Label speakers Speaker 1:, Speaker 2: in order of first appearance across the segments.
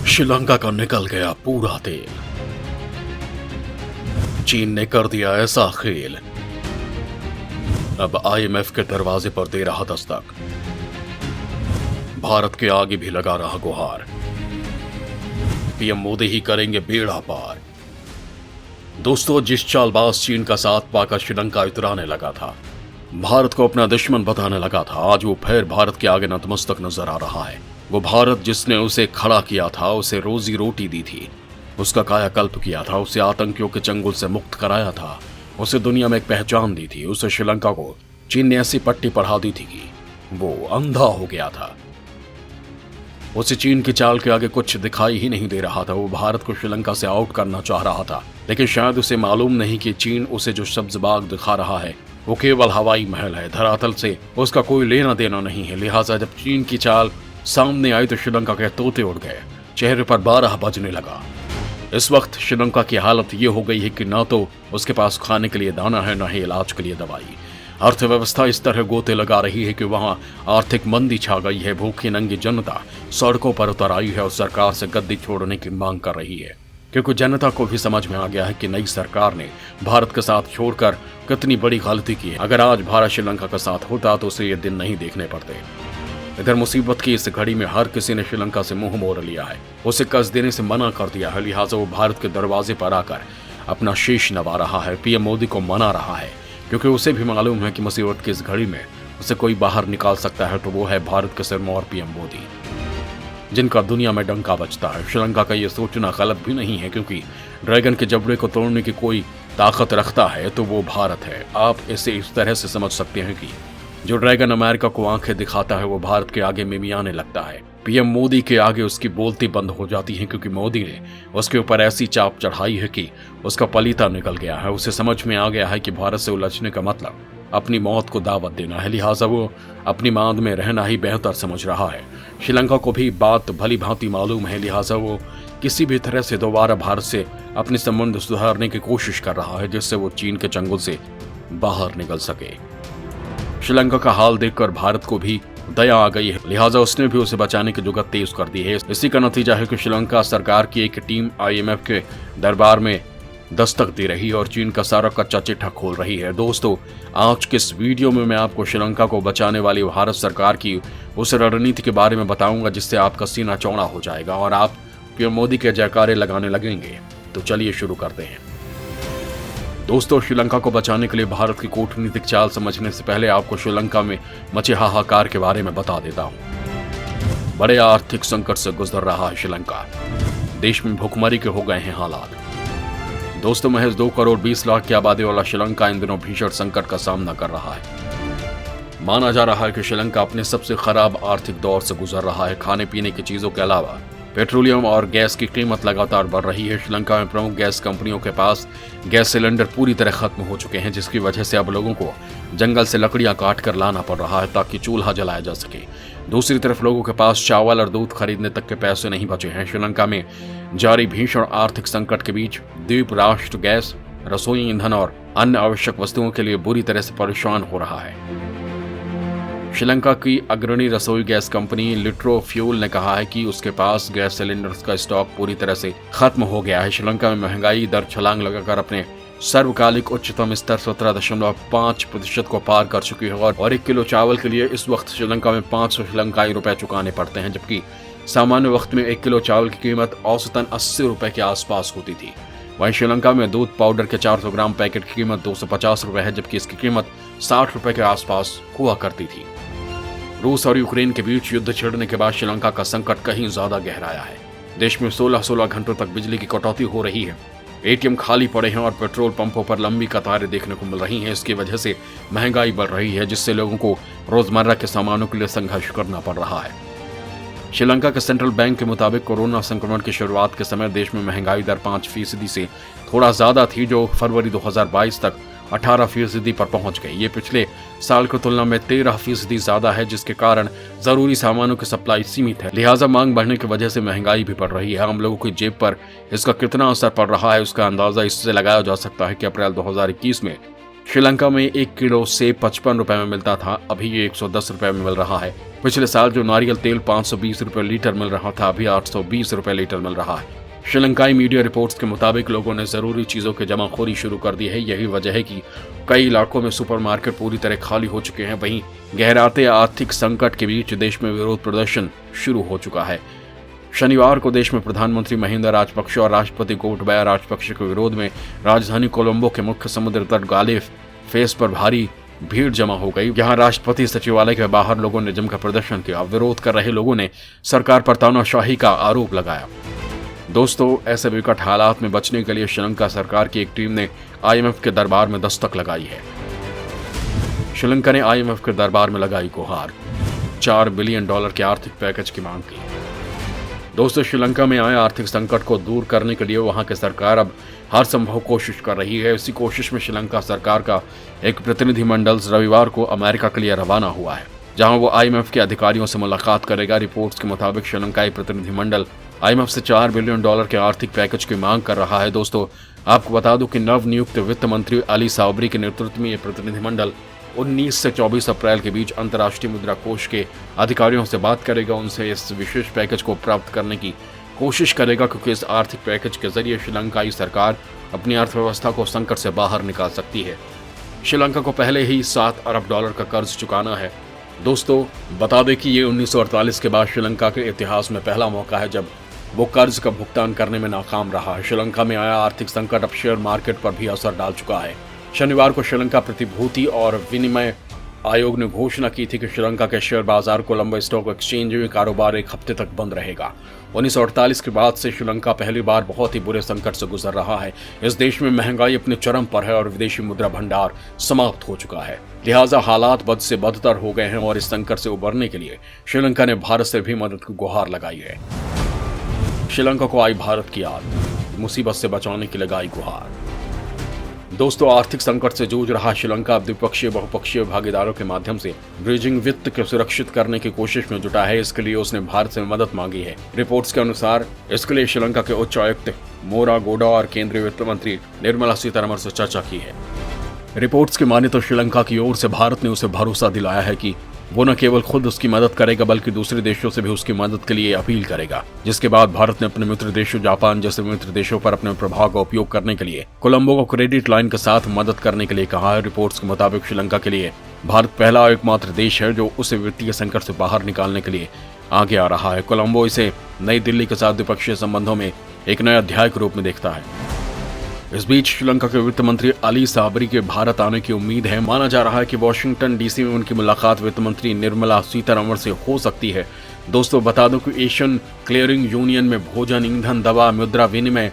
Speaker 1: श्रीलंका का निकल गया पूरा तेल। चीन ने कर दिया ऐसा खेल, अब आईएमएफ के दरवाजे पर दे रहा दस्तक। भारत के आगे भी लगा रहा गुहार, पीएम मोदी ही करेंगे बेड़ा पार। दोस्तों, जिस चालबाज चीन का साथ पाकर श्रीलंका इतराने लगा था, भारत को अपना दुश्मन बताने लगा था, आज वो फिर भारत के आगे नतमस्तक नजर आ रहा है। वो भारत जिसने उसे खड़ा किया था, उसे रोजी रोटी दी थी, उसका कायाकल्प किया था, उसे आतंकियों के चंगुल से मुक्त कराया था, उसे दुनिया में एक पहचान दी थी, उसे श्रीलंका को चीन ने ऐसी पट्टी पढ़ा दी थी कि वो अंधा हो गया था। उसे चीन की चाल के आगे कुछ दिखाई ही नहीं दे रहा था। वो भारत को श्रीलंका से आउट करना चाह रहा था, लेकिन शायद उसे मालूम नहीं कि चीन उसे जो सब्ज बाग दिखा रहा है वो केवल हवाई महल है, धरातल से उसका कोई लेना देना नहीं है। लिहाजा जब चीन की चाल सामने आई तो श्रीलंका के तोते उड़ गए, चेहरे पर 12 बजने लगा। इस वक्त श्रीलंका की हालत ये हो गई है कि ना तो उसके पास खाने के लिए दाना है, ना ही इलाज के लिए दवाई। अर्थव्यवस्था इस तरह गोते लगा रही है कि वहां आर्थिक मंदी छा गई है। भूखी नंगी जनता सड़कों पर उतर आई है और सरकार से गद्दी छोड़ने की मांग कर रही है, क्योंकि जनता को भी समझ में आ गया है कि नई सरकार ने भारत का साथ छोड़कर कितनी बड़ी गलती की है। अगर आज भारत श्रीलंका का साथ होता तो उसे ये दिन नहीं देखने पड़ते। इधर मुसीबत की इस घड़ी में हर किसी ने श्रीलंका से मुंह मोड़ लिया है, उसे कर्ज देने से मना कर दिया है। लिहाजा वो भारत के दरवाजे पर आकर अपना शीश नवा रहा है, पीएम मोदी को मना रहा है, क्योंकि उसे भी मालूम है कि मुसीबत की इस घड़ी में उसे कोई बाहर निकाल सकता है तो वो है भारत के सिरमौर पीएम मोदी, जिनका दुनिया में डंका बजता है। श्रीलंका का ये सोचना गलत भी नहीं है, क्योंकि ड्रैगन के जबड़े को तोड़ने की कोई ताकत रखता है तो वो भारत है। आप इसे इस तरह से समझ सकते हैं कि जो ड्रैगन अमेरिका को आंखें दिखाता है वो भारत के आगे मिमियाने लगता है। पीएम मोदी के आगे उसकी बोलती बंद हो जाती है, क्योंकि मोदी ने उसके ऊपर ऐसी चाप चढ़ाई है कि उसका पलीता निकल गया है। उसे समझ में आ गया है कि भारत से उलझने का मतलब अपनी मौत को दावत देना है। लिहाजा वो अपनी मांद में रहना ही बेहतर समझ रहा है। श्रीलंका को भी बात भली भांति मालूम है, लिहाजा वो किसी भी तरह से दोबारा भारत से अपने संबंध सुधारने की कोशिश कर रहा है, जिससे वो चीन के चंगुल से बाहर निकल सके। श्रीलंका का हाल देखकर भारत को भी दया आ गई है, लिहाजा उसने भी उसे बचाने की जुगत तेज कर दी है। इसी का नतीजा है कि श्रीलंका सरकार की एक टीम आईएमएफ के दरबार में दस्तक दे रही है और चीन का सारा कच्चा चिट्ठा खोल रही है। दोस्तों, आज के इस वीडियो में मैं आपको श्रीलंका को बचाने वाली भारत सरकार की उस रणनीति के बारे में बताऊंगा जिससे आपका सीना चौड़ा हो जाएगा और आप पीएम मोदी के जयकारे लगाने लगेंगे। तो चलिए शुरू करते हैं। दोस्तों, श्रीलंका को बचाने के लिए भारत की कूटनीतिक चाल समझने से पहले आपको श्रीलंका में मचे हाहाकार के बारे में बता देता हूं। बड़े आर्थिक संकट से गुजर रहा है श्रीलंका, देश में भुखमरी के हो गए हैं हालात। दोस्तों, महज 2 करोड़ 20 लाख की आबादी वाला श्रीलंका इन दिनों भीषण संकट का सामना कर रहा है। माना जा रहा है कि श्रीलंका अपने सबसे खराब आर्थिक दौर से गुजर रहा है। खाने पीने की चीजों के अलावा पेट्रोलियम और गैस की कीमत लगातार बढ़ रही है। श्रीलंका में प्रमुख गैस कंपनियों के पास गैस सिलेंडर पूरी तरह खत्म हो चुके हैं, जिसकी वजह से अब लोगों को जंगल से लकड़ियां काट कर लाना पड़ रहा है ताकि चूल्हा जलाया जा सके। दूसरी तरफ लोगों के पास चावल और दूध खरीदने तक के पैसे नहीं बचे हैं। श्रीलंका में जारी भीषण आर्थिक संकट के बीच द्वीप राष्ट्र गैस, रसोई ईंधन और अन्य आवश्यक वस्तुओं के लिए बुरी तरह से परेशान हो रहा है। श्रीलंका की अग्रणी रसोई गैस कंपनी लिट्रो फ्यूल ने कहा है कि उसके पास गैस सिलेंडर्स का स्टॉक पूरी तरह से खत्म हो गया है। श्रीलंका में महंगाई दर छलांग लगाकर अपने सर्वकालिक उच्चतम स्तर 17.5% को पार कर चुकी है और 1 किलो चावल के लिए इस वक्त श्रीलंका में 500 श्रीलंकाई रुपए चुकाने पड़ते हैं, जबकि सामान्य वक्त में 1 किलो चावल की कीमत औसतन 80 रुपए के आसपास होती थी। वहीं श्रीलंका में दूध पाउडर के 400 ग्राम पैकेट की कीमत 250 रुपए है, जबकि इसकी कीमत 60 रुपए के आसपास हुआ करती थी। रूस और यूक्रेन के बीच युद्ध छिड़ने के बाद श्रीलंका का संकट कहीं ज्यादा गहराया है। देश में 16 घंटों तक बिजली की कटौती हो रही है, एटीएम खाली पड़े हैं और पेट्रोल पंपों पर लंबी कतारें देखने को मिल रही हैं। इसकी वजह से महंगाई बढ़ रही है, जिससे लोगों को रोजमर्रा के सामानों के लिए संघर्ष करना पड़ रहा है। श्रीलंका के सेंट्रल बैंक के मुताबिक कोरोना संक्रमण की शुरुआत के समय देश में महंगाई दर 5% से थोड़ा ज्यादा थी, जो फरवरी 2022 तक 18% पर पहुंच गई। ये पिछले साल की तुलना में 13% ज्यादा है, जिसके कारण जरूरी सामानों की सप्लाई सीमित है। लिहाजा मांग बढ़ने की वजह से महंगाई भी बढ़ रही है। आम लोगों की जेब पर इसका कितना असर पड़ रहा है उसका अंदाजा इससे लगाया जा सकता है कि अप्रैल 2021 में श्रीलंका में 1 किलो सेब 55 रुपए में मिलता था, अभी ये 110 रुपए में मिल रहा है। पिछले साल जो नारियल तेल 520 रुपए लीटर मिल रहा था, अभी 820 रुपए लीटर मिल रहा है। श्रीलंकाई मीडिया रिपोर्ट्स के मुताबिक लोगों ने जरूरी चीजों की जमाखोरी शुरू कर दी है। यही वजह है कि कई इलाकों में सुपरमार्केट पूरी तरह खाली हो चुके हैं। वहीं गहराते आर्थिक संकट के बीच देश में विरोध प्रदर्शन शुरू हो चुका है। शनिवार को देश में प्रधानमंत्री महिंदा राजपक्षे और राष्ट्रपति गोटबाया राजपक्षे के विरोध में राजधानी कोलंबो के मुख्य समुद्र तट गालिफ फेस पर भारी भीड़ जमा हो गई। यहाँ राष्ट्रपति सचिवालय के बाहर लोगों ने जमकर प्रदर्शन किया। विरोध कर रहे लोगों ने सरकार पर तानाशाही का आरोप लगाया। दोस्तों, ऐसे विकट हालात में बचने के लिए श्रीलंका सरकार की एक टीम ने IMF के दरबार में दस्तक लगाई है। श्रीलंका ने IMF के दरबार में लगाई गुहार, $4 बिलियन के आर्थिक पैकेज की मांग की। दोस्तों, श्रीलंका में आए आर्थिक संकट को दूर करने के लिए वहां की सरकार अब हर संभव कोशिश कर रही है। इसी कोशिश में श्रीलंका सरकार का एक प्रतिनिधिमंडल रविवार को अमेरिका के लिए रवाना हुआ है, जहां वो IMF के अधिकारियों से मुलाकात करेगा। रिपोर्ट्स के मुताबिक श्रीलंकाई प्रतिनिधिमंडल IMF से $4 बिलियन के आर्थिक पैकेज की मांग कर रहा है। दोस्तों, आपको बता दूं कि नवनियुक्त वित्त मंत्री अली साबरी के नेतृत्व में यह प्रतिनिधिमंडल 19 से 24 अप्रैल के बीच अंतर्राष्ट्रीय मुद्रा कोष के अधिकारियों से बात करेगा। उनसे इस विशेष पैकेज को प्राप्त करने की कोशिश करेगा, क्योंकि इस आर्थिक पैकेज के जरिए श्रीलंकाई सरकार अपनी अर्थव्यवस्था को संकट से बाहर निकाल सकती है। श्रीलंका को पहले ही $7 अरब का कर्ज चुकाना है। दोस्तों, बता दें कि ये 1948 के बाद श्रीलंका के इतिहास में पहला मौका है जब वो कर्ज का भुगतान करने में नाकाम रहा है। श्रीलंका में आया आर्थिक संकट अब शेयर मार्केट पर भी असर डाल चुका है। शनिवार को श्रीलंका प्रतिभूति और विनिमय आयोग ने घोषणा की थी कि श्रीलंका के शेयर बाजार कोलंबो स्टॉक एक्सचेंज में कारोबार एक हफ्ते तक बंद रहेगा। 1948 के बाद से श्रीलंका पहली बार बहुत ही बुरे संकट से गुजर रहा है। इस देश में महंगाई अपने चरम पर है और विदेशी मुद्रा भंडार समाप्त हो चुका है। लिहाजा हालात बद से बदतर हो गए हैं और इस संकट से उबरने के लिए श्रीलंका ने भारत से भी मदद की गुहार लगाई है। श्रीलंका को आई भारत की याद, मुसीबत से बचाने की लगाई गुहार। दोस्तों, आर्थिक संकट से जूझ रहा श्रीलंका अब द्विपक्षीय बहुपक्षीय भागीदारों के माध्यम से ब्रिजिंग वित्त को सुरक्षित करने की कोशिश में जुटा है। इसके लिए उसने भारत से मदद मांगी है। रिपोर्ट्स के अनुसार इसके लिए श्रीलंका के उच्च आयुक्त मोरा गोडा और केंद्रीय वित्त मंत्री निर्मला सीतारमण से चर्चा की है। रिपोर्ट्स की माने तो श्रीलंका की ओर से भारत ने उसे भरोसा दिलाया है कि वो न केवल खुद उसकी मदद करेगा बल्कि दूसरे देशों से भी उसकी मदद के लिए अपील करेगा। जिसके बाद भारत ने अपने मित्र देशों जापान जैसे मित्र देशों पर अपने प्रभाव का उपयोग करने के लिए कोलंबो को क्रेडिट लाइन के साथ मदद करने के लिए कहा है। रिपोर्ट्स के मुताबिक श्रीलंका के लिए भारत पहला और एकमात्र देश है जो उसे वित्तीय संकट से बाहर निकालने के लिए आगे आ रहा है। कोलंबो इसे नई दिल्ली के साथ द्विपक्षीय संबंधों में एक नए अध्याय के रूप में देखता है। इस बीच श्रीलंका के वित्त मंत्री अली साबरी के भारत आने की उम्मीद है। माना जा रहा है कि वॉशिंगटन DC में उनकी मुलाकात वित्त मंत्री निर्मला सीतारमण से हो सकती है। दोस्तों, बता दूं कि एशियन क्लियरिंग यूनियन में भोजन, ईंधन, दवा, मुद्रा विनिमय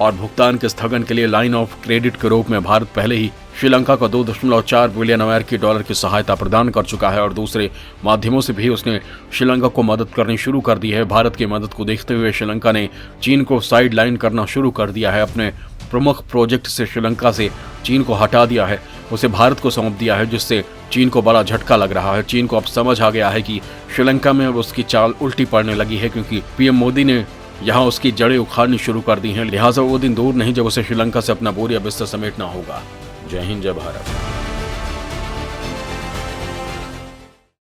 Speaker 1: और भुगतान के स्थगन के लिए लाइन ऑफ क्रेडिट के रूप में भारत पहले ही श्रीलंका को $2.4 बिलियन अमेरिकी डॉलर की सहायता प्रदान कर चुका है और दूसरे माध्यमों से भी उसने श्रीलंका को मदद करनी शुरू कर दी है। भारत की मदद को देखते हुए श्रीलंका ने चीन को साइड लाइन करना शुरू कर दिया है। अपने प्रमुख प्रोजेक्ट से श्रीलंका से चीन को हटा दिया है, उसे भारत को सौंप दिया है, जिससे चीन को बड़ा झटका लग रहा है। चीन को अब समझ आ गया है कि श्रीलंका में अब उसकी चाल उल्टी पड़ने लगी है, क्योंकि PM मोदी ने यहाँ उसकी जड़ें उखाड़नी शुरू कर दी हैं। लिहाजा वो दिन दूर नहीं जब उसे श्रीलंका से अपना बोरिया बिस्तर समेटना होगा। जय हिंद, जय भारत।